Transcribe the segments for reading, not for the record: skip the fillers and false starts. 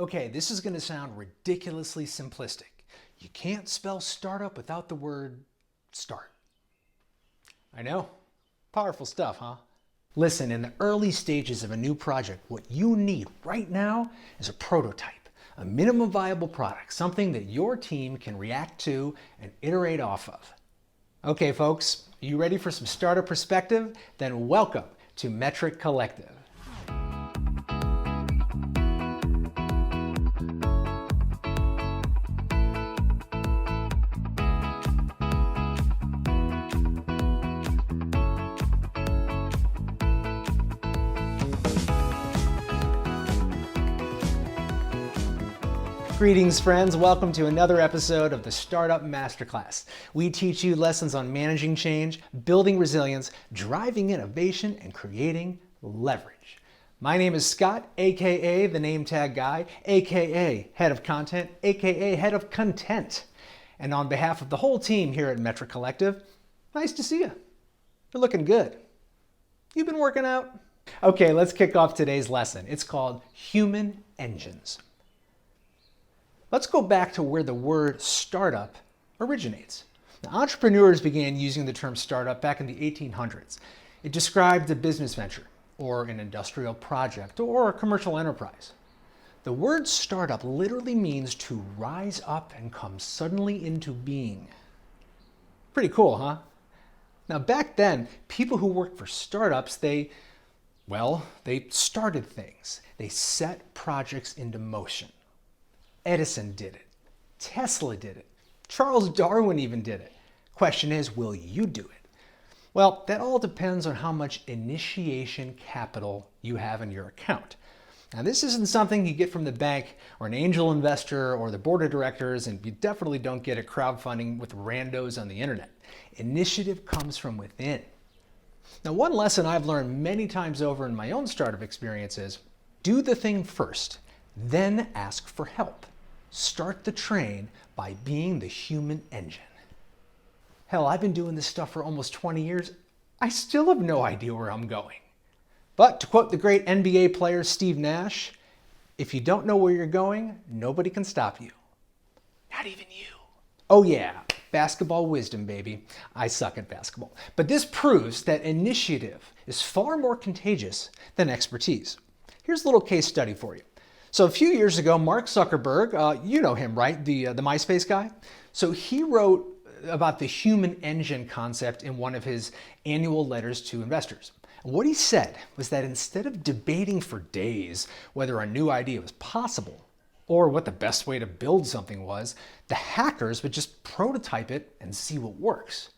Okay, this is going to sound ridiculously simplistic. You can't spell startup without the word start. I know. Powerful stuff, huh? Listen, in the early stages of a new project, what you need right now is a prototype, a minimum viable product, something that your team can react to and iterate off of. Okay, folks, are you ready for some startup perspective? Then welcome to Metric Collective. Greetings, friends. Welcome to another episode of the Startup Masterclass. We teach you lessons on managing change, building resilience, driving innovation, and creating leverage. My name is Scott, aka the Name Tag Guy, aka Head of Content, aka Head of Content. And on behalf of the whole team here at Metric Collective, nice to see you. You're looking good. You've been working out? Okay, let's kick off today's lesson. It's called Human Engines. Let's go back to where the word startup originates. Now, entrepreneurs began using the term startup back in the 1800s. It described a business venture, or an industrial project, or a commercial enterprise. The word startup literally means to rise up and come suddenly into being. Pretty cool, huh? Now, back then, people who worked for startups, they started things. They set projects into motion. Edison did it. Tesla did it. Charles Darwin even did it. Question is, will you do it? Well, that all depends on how much initiation capital you have in your account. Now, this isn't something you get from the bank or an angel investor or the board of directors, and you definitely don't get at crowdfunding with randos on the internet. Initiative comes from within. Now, one lesson I've learned many times over in my own startup experience is do the thing first, then ask for help. Start the train by being the human engine. Hell, I've been doing this stuff for almost 20 years. I still have no idea where I'm going. But to quote the great NBA player Steve Nash, if you don't know where you're going, nobody can stop you. Not even you. Oh yeah, basketball wisdom, baby. I suck at basketball. But this proves that initiative is far more contagious than expertise. Here's a little case study for you. So a few years ago, Mark Zuckerberg, you know him, right? The MySpace guy. So he wrote about the human engine concept in one of his annual letters to investors. And what he said was that instead of debating for days whether a new idea was possible or what the best way to build something was, the hackers would just prototype it and see what works.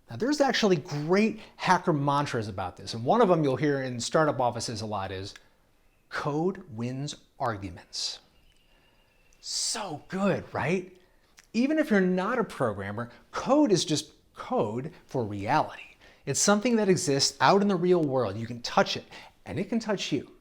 Now, there's actually great hacker mantras about this. And one of them you'll hear in startup offices a lot is, code wins arguments. So good, right? Even if you're not a programmer, code is just code for reality. It's something that exists out in the real world. You can touch it, and it can touch you.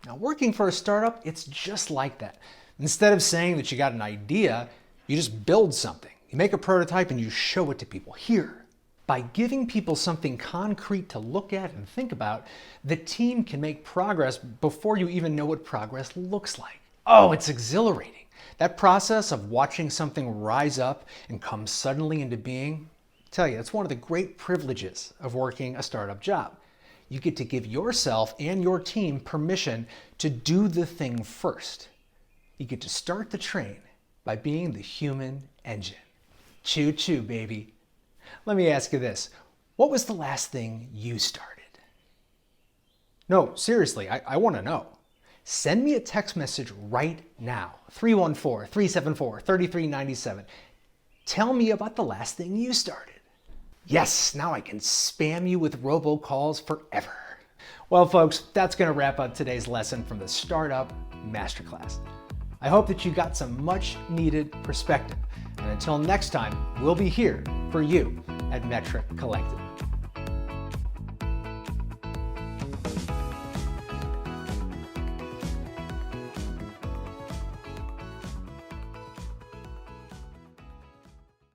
Now, working for a startup, it's just like that. Instead of saying that you got an idea, you just build something. You make a prototype and you show it to people. Here. By giving people something concrete to look at and think about, the team can make progress before you even know what progress looks like. Oh, it's exhilarating. That process of watching something rise up and come suddenly into being, I tell you, it's one of the great privileges of working a startup job. You get to give yourself and your team permission to do the thing first. You get to start the train by being the human engine. Choo choo, baby. Let me ask you this. What was the last thing you started? No, seriously, I want to know. Send me a text message right now, 314-374-3397. Tell me about the last thing you started. Yes, now I can spam you with robocalls forever. Well, folks, that's going to wrap up today's lesson from the Startup Masterclass. I hope that you got some much needed perspective. And until next time, we'll be here for you at Metric Collective.